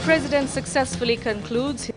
President successfully concludes his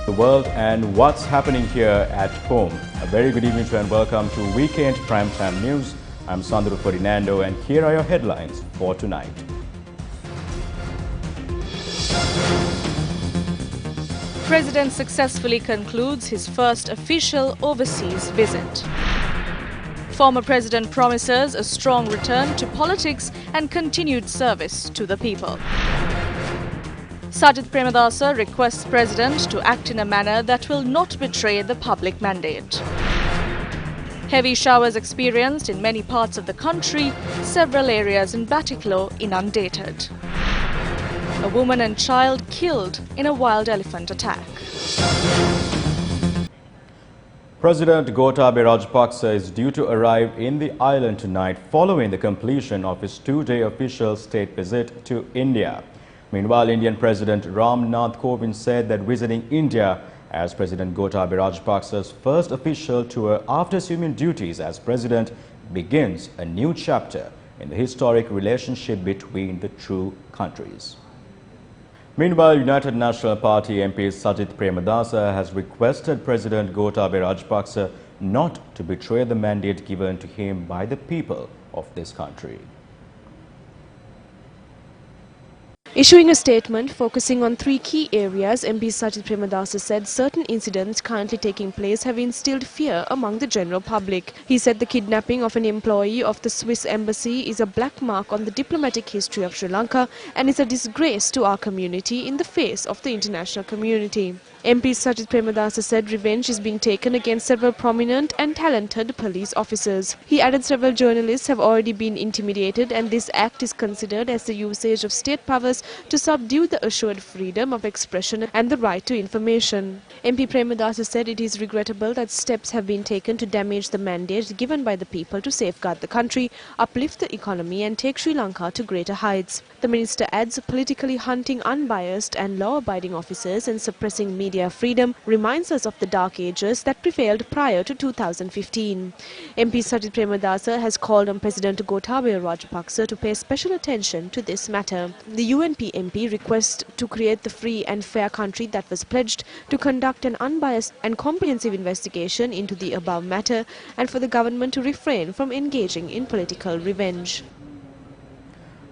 the world and what's happening here at home. A very good evening to you and welcome to Weekend Primetime News. I'm Sandro Ferdinando and here are your headlines for tonight. President successfully concludes his first official overseas visit. Former President promises a strong return to politics and continued service to the people. Sajith Premadasa requests President to act in a manner that will not betray the public mandate. Heavy showers experienced in many parts of the country, several areas in Batticaloa inundated. A woman and child killed in a wild elephant attack. President Gotabaya Rajapaksa is due to arrive in the island tonight following the completion of his two-day official state visit to India. Meanwhile, Indian President Ram Nath Kovind said that visiting India as President Gotabaya Rajapaksa's first official tour after assuming duties as president begins a new chapter in the historic relationship between the two countries. Meanwhile, United National Party MP Sajith Premadasa has requested President Gotabaya Rajapaksa not to betray the mandate given to him by the people of this country. Issuing a statement focusing on three key areas, MP Sajith Premadasa said certain incidents currently taking place have instilled fear among the general public. He said the kidnapping of an employee of the Swiss embassy is a black mark on the diplomatic history of Sri Lanka and is a disgrace to our community in the face of the international community. MP Sajith Premadasa said revenge is being taken against several prominent and talented police officers. He added several journalists have already been intimidated and this act is considered as the usage of state powers to subdue the assured freedom of expression and the right to information. MP Premadasa said it is regrettable that steps have been taken to damage the mandate given by the people to safeguard the country, uplift the economy and take Sri Lanka to greater heights. The minister adds politically hunting unbiased and law-abiding officers and suppressing media freedom reminds us of the dark ages that prevailed prior to 2015. MP Sajith Premadasa has called on President Gotabaya Rajapaksa to pay special attention to this matter. The UNP MP requests to create the free and fair country that was pledged, to conduct an unbiased and comprehensive investigation into the above matter and for the government to refrain from engaging in political revenge.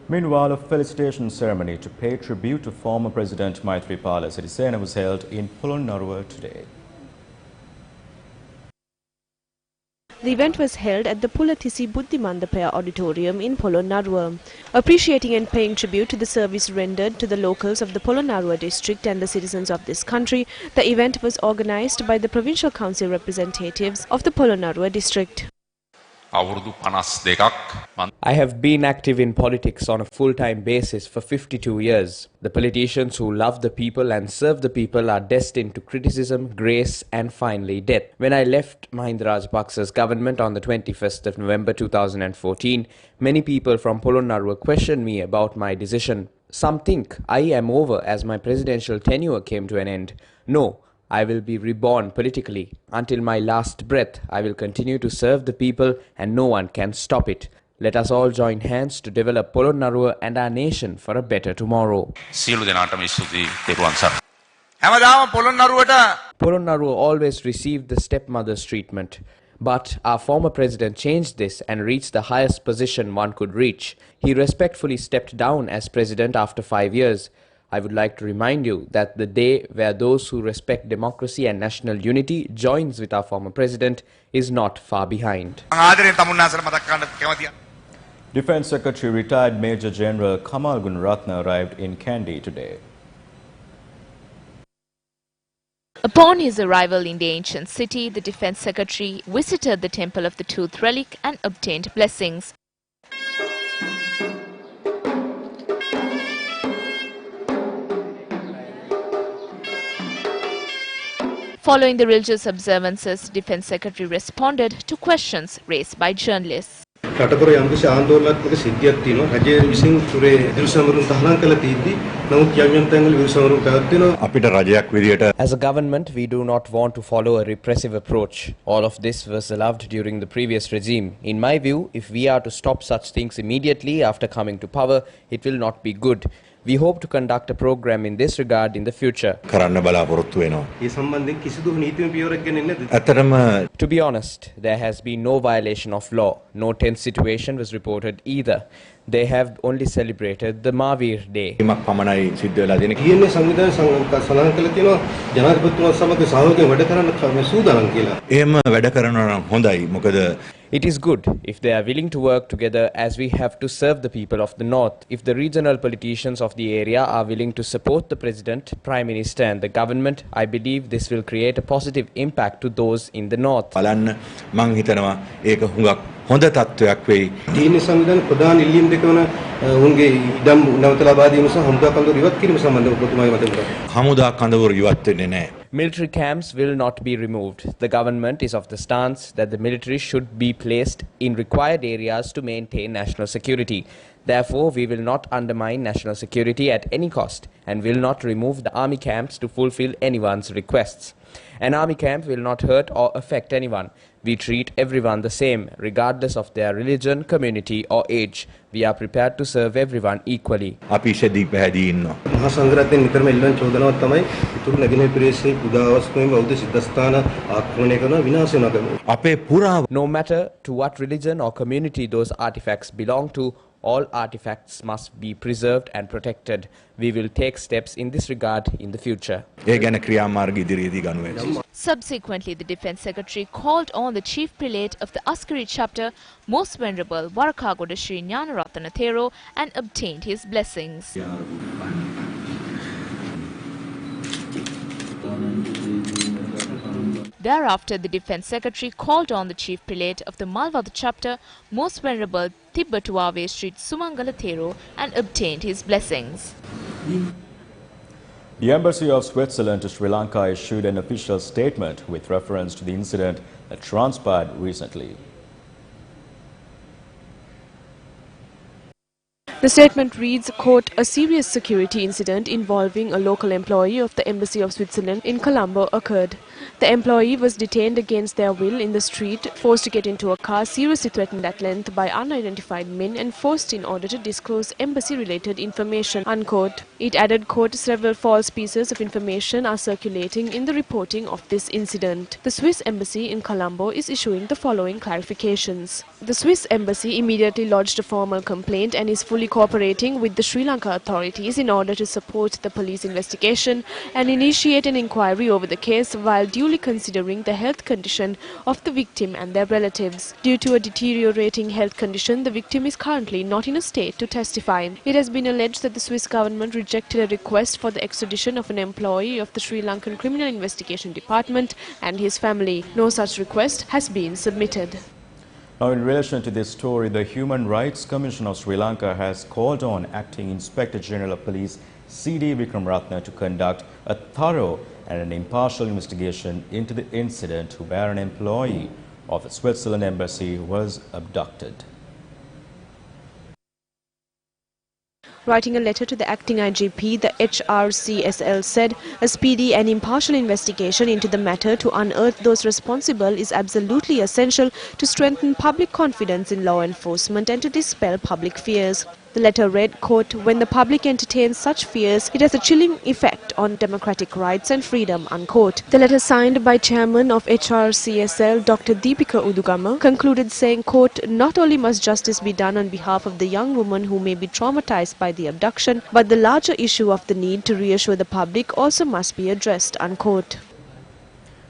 Meanwhile, a felicitation ceremony to pay tribute to former President Maithripala Sirisena was held in Polonnaruwa today. The event was held at the Pulatisi Buddhimandapaya Auditorium in Polonnaruwa. Appreciating and paying tribute to the service rendered to the locals of the Polonnaruwa district and the citizens of this country, the event was organized by the Provincial Council representatives of the Polonnaruwa district. I have been active in politics on a full-time basis for 52 years. The politicians who love the people and serve the people are destined to criticism, grace and finally death. When I left Mahinda Rajapaksa's government on the 21st of November 2014, many people from Polonnaruwa questioned me about my decision. Some think I am over as my presidential tenure came to an end. No. I will be reborn politically. Until my last breath, I will continue to serve the people and no one can stop it. Let us all join hands to develop Polonnaruwa and our nation for a better tomorrow. Polonnaruwa always received the stepmother's treatment. But our former president changed this and reached the highest position one could reach. He respectfully stepped down as president after 5 years. I would like to remind you that the day where those who respect democracy and national unity joins with our former president is not far behind. Defence Secretary retired Major General Kamal Gunaratne arrived in Kandy today. Upon his arrival in the ancient city, the Defence Secretary visited the Temple of the Tooth Relic and obtained blessings. Following the religious observances, Defence Secretary responded to questions raised by journalists. රටකර යම්කිසි ආందోලනාත්මක සිද්ධියක් තියෙනවා රජය විසින් තුරේ විරුසමරුන් තහනම් කළ තීද්දි නමුත් යම් තැන්වල විරුසමරුන් පැවැත්වෙනවා අපිට රජයක් විදියට. As a government, we do not want to follow a repressive approach. All of this was allowed during the previous regime. In my view, if we are to stop such things immediately after coming to power, it will not be good. We hope to conduct a program in this regard in the future. කරන්න බලාපොරොත්තු වෙනවා. මේ සම්බන්ධයෙන් කිසිදු නීතිමය පියවරක් ගන්නේ නැද්ද? ඇත්තටම To be honest, there has been no violation of law. No tense situation was reported either. They have only celebrated the Mahavir Day. මක් පමණයි සිද්ධ වෙලා තියෙන්නේ. කියන්නේ සංවිධාන සඳහන් කළා තියෙනවා ජනාධිපතිතුමා සමග සහයෝගයෙන් වැඩ කරන්න සූදානම් කියලා. එහෙම වැඩ කරනවා නම් හොඳයි. මොකද It is good if they are willing to work together, as we have to serve the people of the north. If the regional politicians of the area are willing to support the president, prime minister and the government, I believe this will create a positive impact to those in the north. බලන්න මං හිතනවා ඒක හුඟක් හොඳ තත්ත්වයක් වෙයි. තීන සංවිධාන ප්‍රධාන ඉල්ලීම් දෙක වන උන්ගේ ඉඩම් නැවතලා බාදීම සහ හමුදා කඳවුරු ඉවත් කිරීම සම්බන්ධව ඔබතුමාගේ මතය මොකක්ද? හමුදා කඳවුරු ඉවත් වෙන්නේ නැහැ. Military camps will not be removed. The government is of the stance that the military should be placed in required areas to maintain national security. Therefore, we will not undermine national security at any cost and will not remove the army camps to fulfill anyone's requests. An army camp will not hurt or affect anyone. We treat everyone the same, regardless of their religion, community or age. We are prepared to serve everyone equally. අපි ඉෂදී පැහැදී ඉන්නවා. මහා සංඝරත්නයේ නිතරම එල්ලන චෝදනාවක් තමයි ඉතුරු නැගෙනහිර ප්‍රදේශයේ පුදාවස්තුවෙන් බෞද්ධ සිද්ධාස්ථාන ආක්‍රමණය කරන විනාශ වෙනවා. අපේ පුරා No matter to what religion or community those artifacts belong to, all artifacts must be preserved and protected. We will take steps in this regard in the future. ඒ ගැන ක්‍රියාමාර්ග ඉදිරියේදී ගනු වෙනවා. Subsequently, the Defence Secretary called on the Chief Prelate of the Askari chapter, Most Venerable Warakagoda Sri Gnanaratana Thero, and obtained his blessings. Thereafter, the Defence Secretary called on the Chief Prelate of the Malwada chapter, Most Venerable Tibbatuave Sri Sumangala Thero, and obtained his blessings. The Embassy of Switzerland to Sri Lanka issued an official statement with reference to the incident that transpired recently. The statement reads, quote, a serious security incident involving a local employee of the Embassy of Switzerland in Colombo occurred. The employee was detained against their will in the street, forced to get into a car, seriously threatened at length by unidentified men and forced in order to disclose embassy-related information, unquote. It added, quote, several false pieces of information are circulating in the reporting of this incident. The Swiss Embassy in Colombo is issuing the following clarifications. The Swiss Embassy immediately lodged a formal complaint and is fully cooperating with the Sri Lanka authorities in order to support the police investigation and initiate an inquiry over the case while duly considering the health condition of the victim and their relatives. Due to a deteriorating health condition, the victim is currently not in a state to testify. It has been alleged that the Swiss government rejected a request for the extradition of an employee of the Sri Lankan Criminal Investigation Department and his family. No such request has been submitted. Now, in relation to this story, the Human Rights Commission of Sri Lanka has called on Acting Inspector General of Police C.D. Wickramaratne to conduct a thorough and an impartial investigation into the incident where an employee of the Switzerland Embassy was abducted. Writing a letter to the acting IGP, the HRCSL said a speedy and impartial investigation into the matter to unearth those responsible is absolutely essential to strengthen public confidence in law enforcement and to dispel public fears. The letter read, quote, when the public entertains such fears, it has a chilling effect on democratic rights and freedom, unquote. The letter signed by Chairman of HRCSL, Dr. Deepika Udugama, concluded saying, quote, not only must justice be done on behalf of the young woman who may be traumatized by the abduction, but the larger issue of the need to reassure the public also must be addressed, unquote.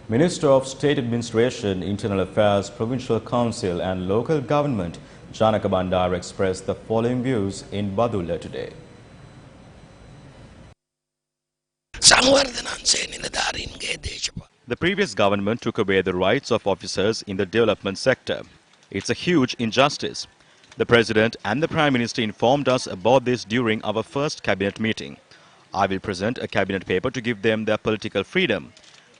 Minister of State Administration, Internal Affairs, Provincial Council and Local Government, Janaka Bandar expressed the following views in Badulla today. The previous government took away the rights of officers in the development sector. It's a huge injustice. The President and the Prime Minister informed us about this during our first cabinet meeting. I will present a cabinet paper to give them their political freedom.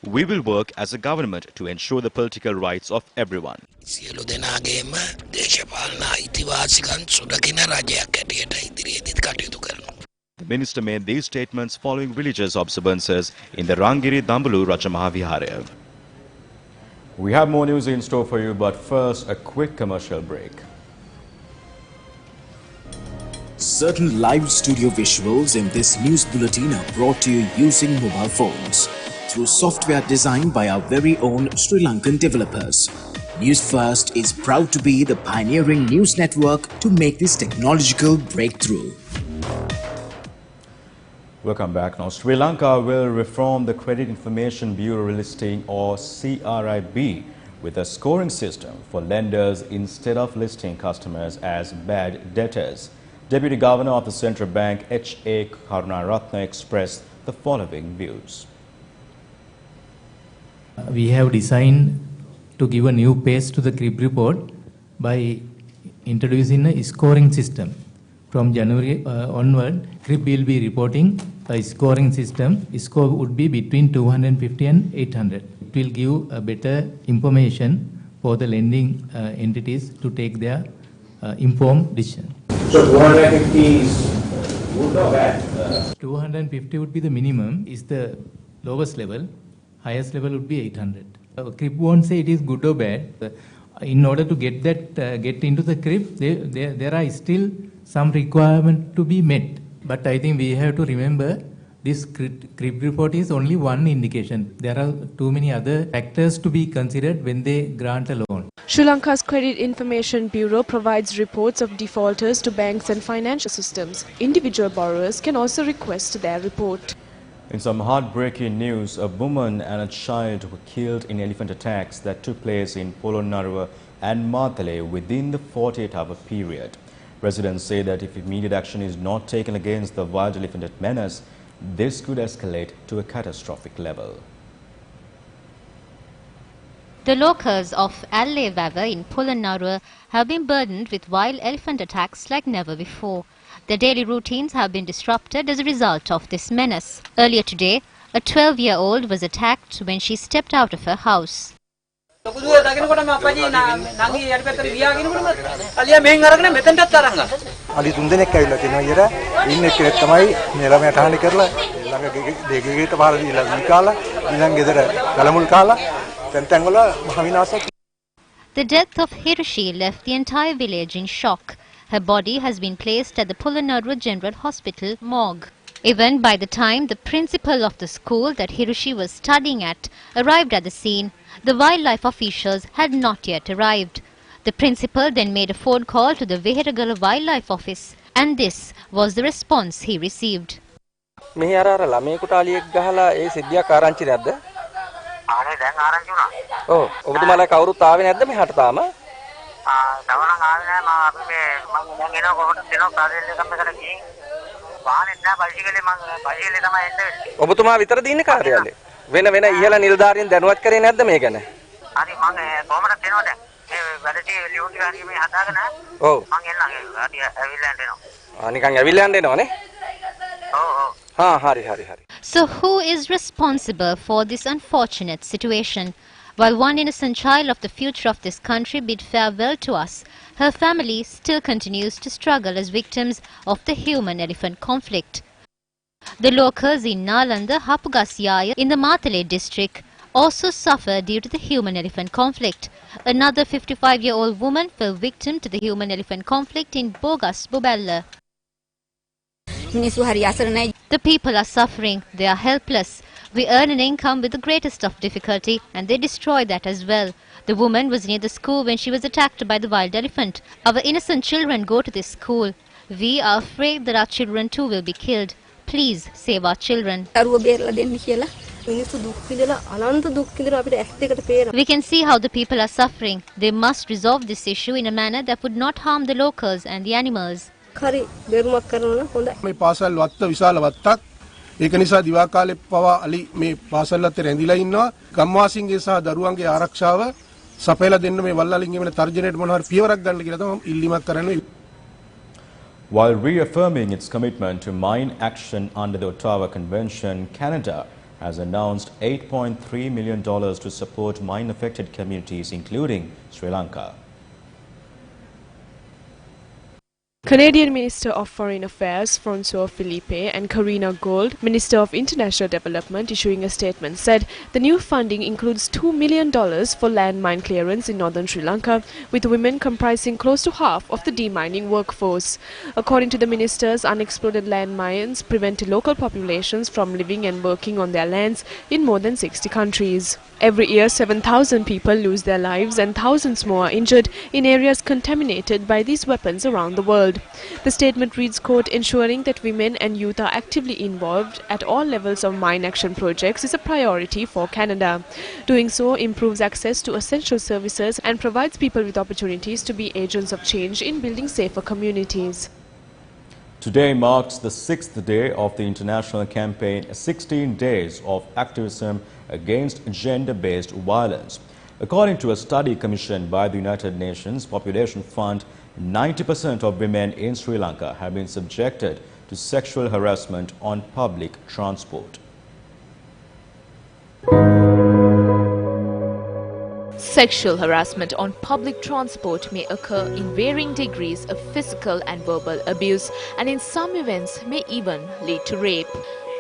We will work as a government to ensure the political rights of everyone. සියලු දෙනාගේම දේශපාලන අයිතිවාසිකම් සුරකින රජයක් හැටියට ඉදිරියේදීත් කටයුතු කරනවා. The minister made these statements following religious observances in the Rangiri Dambulu Rajamaha Vihara. We have more news in store for you, but first a quick commercial break. Certain live studio visuals in this news bulletin are brought to you using mobile phones through software designed by our very own Sri Lankan developers. Newsfirst is proud to be the pioneering news network to make this technological breakthrough. Welcome back. Now, Sri Lanka will reform the Credit Information Bureau listing, or CRIB, with a scoring system for lenders instead of listing customers as bad debtors. Deputy Governor of the Central Bank H.A. Karunaratne expressed the following views. We have designed to give a new pace to the CRIB report by introducing a scoring system. From January onward, CRIB will be reporting a scoring system. Score would be between 250 and 800. It will give a better information for the lending entities to take their informed decision. So 250 is good or bad? 250 would be the minimum, is the lowest level. Highest level would be 800. CRIB won't say it is good or bad. In order to get that get into the CRIB, there are still some requirement to be met. But I think we have to remember this CRIB report is only one indication. There are too many other factors to be considered when they grant a loan. Sri Lanka's Credit Information Bureau provides reports of defaulters to banks and financial systems. Individual borrowers can also request their report. In some heartbreaking news, a woman and a child were killed in elephant attacks that took place in Polonnaruwa and Maithripala within the 48-hour period. Residents say that if immediate action is not taken against the wild elephant menace, this could escalate to a catastrophic level. The locals of Allevava in Polonnaruwa have been burdened with wild elephant attacks like never before. Their daily routines have been disrupted as a result of this menace. Earlier today, a 12-year-old was attacked when she stepped out of her house. අලි තුන් දෙනෙක් ඇවිල්ලා තිනවා ඊයර ඉන්න එක්කෙනෙක් තමයි මේ ළමයාට හානි කරලා ළඟ දෙකේට පාර දීලා විකාලා ඊළඟ ගෙදර ගලමුල් කාලා තැන් වල මහ විනාශයක්. The death of Hiroshi left the entire village in shock. Her body has been placed at the Polonnaruwa General Hospital morgue. Even by the time the principal of the school that Hiroshi was studying at arrived at the scene, the wildlife officials had not yet arrived. The principal then made a phone call to the Veheragala Wildlife Office, and this was the response he received. මෙහි අර ළමයෙකුට අලියෙක් ගහලා ඒ සිද්ධියක් ආරංචි නැද්ද? ආනේ දැන් ආරංචි වුණා. ඔව් ඔබතුමාලා කවුරුත් ආවේ නැද්ද මෙහාට තාම? තවනම් ආවේ නැහැ මම අපි මේ මම දැන් එනවා කොහොමද එනවා කාර්යාලය එකකට ගිහින් වාහනේ නැහැ බයිසිකලේ මම බයිසිකලේ තමයි එන්නේ. ඔබතුමා විතරද ඉන්නේ කාර්යාලේ? වෙන ඉහළ නිලධාරීන් දැනුවත් කරේ නැද්ද මේ ගැන? හරි මම කොහොමද එනවා දැන්? මේ වැඩටි ලියුම් ටික හරි මේ හදාගෙන ඔව් මම එන්නම් හරි ඇවිල්ලා යනවා. නිකන් ඇවිල්ලා යන්න එනවනේ. ඔව් ඔව්. හරි. So who is responsible for this unfortunate situation? While one innocent child of the future of this country bid farewell to us, her family still continues to struggle as victims of the human-elephant conflict. The locals in Nalanda, Hapugasyaya in the Maithripala district also suffer due to the human-elephant conflict. Another 55-year-old woman fell victim to the human-elephant conflict in Bogas, Bobella. The people are suffering, they are helpless. We earn an income with the greatest of difficulty and they destroy that as well. The woman was near the school when she was attacked by the wild elephant. Our innocent children go to this school. We are afraid that our children too will be killed. Please save our children. We can see how the people are suffering. They must resolve this issue in a manner that would not harm the locals and the animals. මේ පාසල් වත්ත විශාල වත්තක් ඒක නිසා දිවා කාලේ පවා අලි මේ පාසල් අතර රැඳිලා ඉන්නවා ගම්වාසීන්ගේ සහ දරුවන්ගේ ආරක්ෂාව සපයලා දෙන්න මේ වල්ලාලින්ගේ වෙන තර්ජනයට මොනවා හරි පියවරක් ගන්න කියලා තමයි ඉල්ලීමක් කරන්නේ. While reaffirming its commitment to mine action under the Ottawa Convention, Canada has announced $8.3 million to support mine-affected communities, including Sri Lanka. Canadian Minister of Foreign Affairs François Philippe and Karina Gold, Minister of International Development, issuing a statement, said the new funding includes $2 million for landmine clearance in northern Sri Lanka, with women comprising close to half of the demining workforce. According to the ministers, unexploded landmines prevent local populations from living and working on their lands in more than 60 countries. Every year, 7,000 people lose their lives and thousands more are injured in areas contaminated by these weapons around the world. The statement reads, quote, ensuring that women and youth are actively involved at all levels of mine action projects is a priority for Canada. Doing so improves access to essential services and provides people with opportunities to be agents of change in building safer communities. Today marks the 6th day of the international campaign 16 Days of Activism Against Gender-Based Violence. According to a study commissioned by the United Nations Population Fund, 90% of women in Sri Lanka have been subjected to sexual harassment on public transport. Sexual harassment on public transport may occur in varying degrees of physical and verbal abuse, and in some events may even lead to rape.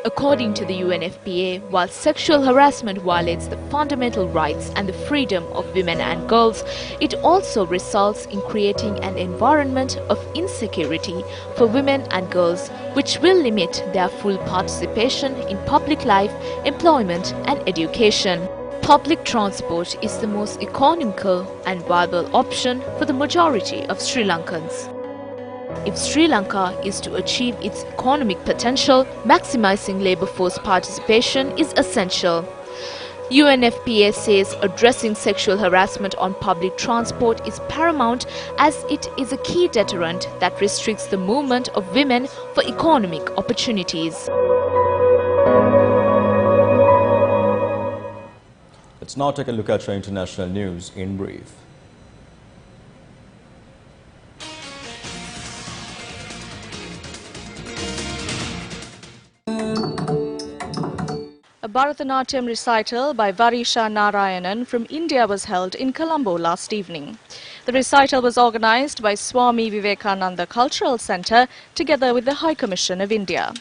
According to the UNFPA, while sexual harassment violates the fundamental rights and the freedom of women and girls, it also results in creating an environment of insecurity for women and girls, which will limit their full participation in public life, employment and education. Public transport is the most economical and viable option for the majority of Sri Lankans. If Sri Lanka is to achieve its economic potential, maximizing labor force participation is essential. UNFPA says addressing sexual harassment on public transport is paramount as it is a key deterrent that restricts the movement of women for economic opportunities. Let's now take a look at your international news in brief. A Bharatanatyam recital by Varisha Narayanan from India was held in Colombo last evening. The recital was organized by Swami Vivekananda Cultural Centre together with the High Commission of India.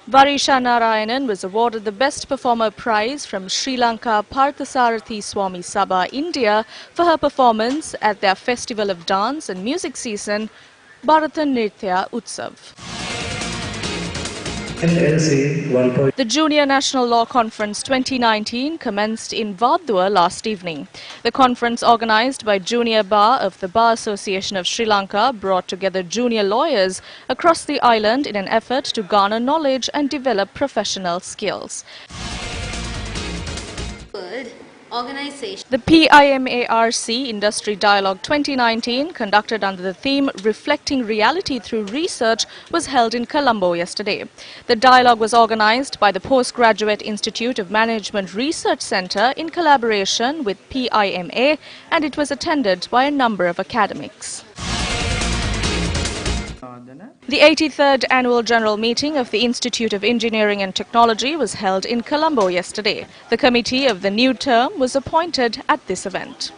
Varisha Narayanan was awarded the Best Performer Prize from Sri Lanka Parthasarathi Swami Sabha, India, for her performance at their Festival of Dance and Music season, Bharatanatyam Utsav. The Junior National Law Conference 2019 commenced in Vadua last evening. The conference, organized by Junior Bar of the Bar Association of Sri Lanka, brought together junior lawyers across the island in an effort to garner knowledge and develop professional skills. The PIMARC Industry Dialogue 2019, conducted under the theme Reflecting Reality Through Research, was held in Colombo yesterday. The dialogue was organized by the Postgraduate Institute of Management Research Centre in collaboration with PIMA, and it was attended by a number of academics. The 83rd Annual General Meeting of the Institute of Engineering and Technology was held in Colombo yesterday. The committee of the new term was appointed at this event.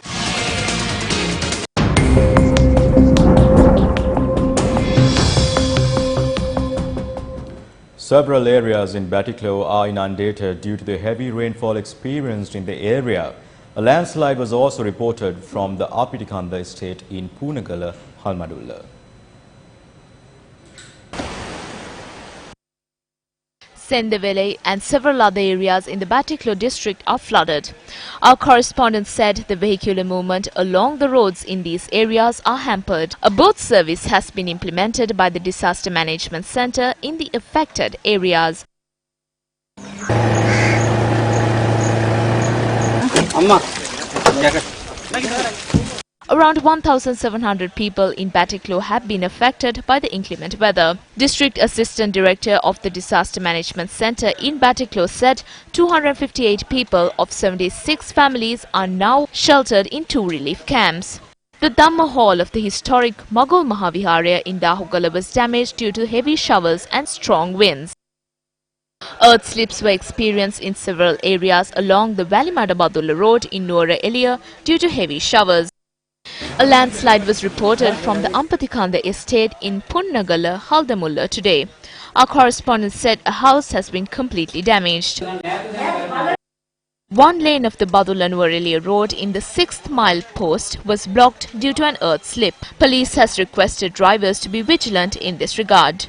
Several areas in Batticaloa are inundated due to the heavy rainfall experienced in the area. A landslide was also reported from the Apitikanda estate in Punagala, Halmadulla. Sendevele and several other areas in the Batticaloa district are flooded. Our correspondent said the vehicular movement along the roads in these areas are hampered. A boat service has been implemented by the Disaster Management Centre in the affected areas. Around 1,700 people in Batticaloa have been affected by the inclement weather. District Assistant Director of the Disaster Management Centre in Batticaloa said 258 people of 76 families are now sheltered in 2 relief camps. The Dhamma Hall of the historic Mughal Mahaviharya in Dahugala was damaged due to heavy showers and strong winds. Earth slips were experienced in several areas along the Valimada-Badulla road in Nuwara Eliya due to heavy showers. A landslide was reported from the Ampathikanda estate in Punnagala, Haldamulla today. Our correspondent said a house has been completely damaged. One lane of the Badulla Nuwara Eliya road in the 6th mile post was blocked due to an earth slip. Police has requested drivers to be vigilant in this regard.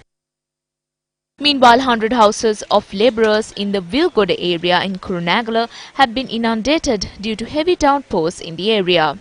Meanwhile, 100 houses of labourers in the Vilgoda area in Kurunagala have been inundated due to heavy downpours in the area.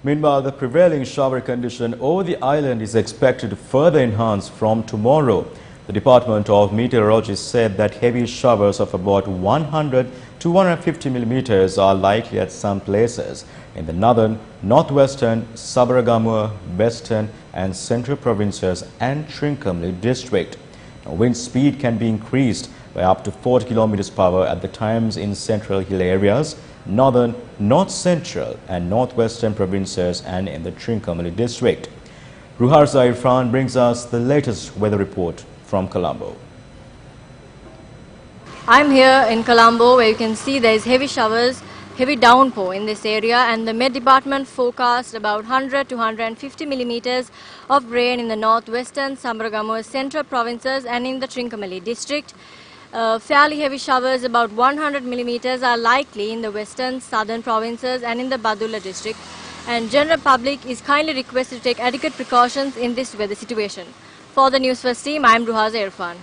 Meanwhile, the prevailing shower condition over the island is expected to further enhance from tomorrow. The Department of Meteorology said that heavy showers of about 100 to 150 millimeters are likely at some places in the northern, northwestern, Sabaragamuwa, western and central provinces and Trincomalee district. Now, wind speed can be increased by up to 40 kilometers per hour at the times in central hill areas, northern, north central and northwestern provinces and in the Trincomalee district. Ruharza Irfan brings us the latest weather report from Colombo. I'm here in Colombo where you can see there is heavy showers, heavy downpour in this area, and the Met Department forecast about 100 to 150 millimeters of rain in the northwestern, Sabaragamuwa central provinces and in the Trincomalee district. Fairly heavy showers, about 100 millimeters, are likely in the western, southern provinces and in the Badulla district. And general public is kindly requested to take adequate precautions in this weather situation. For the Newsfirst team, I am Ruharza Irfan.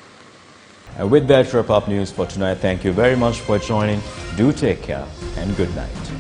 And with that, wrap up news for tonight. Thank you very much for joining. Do take care and good night.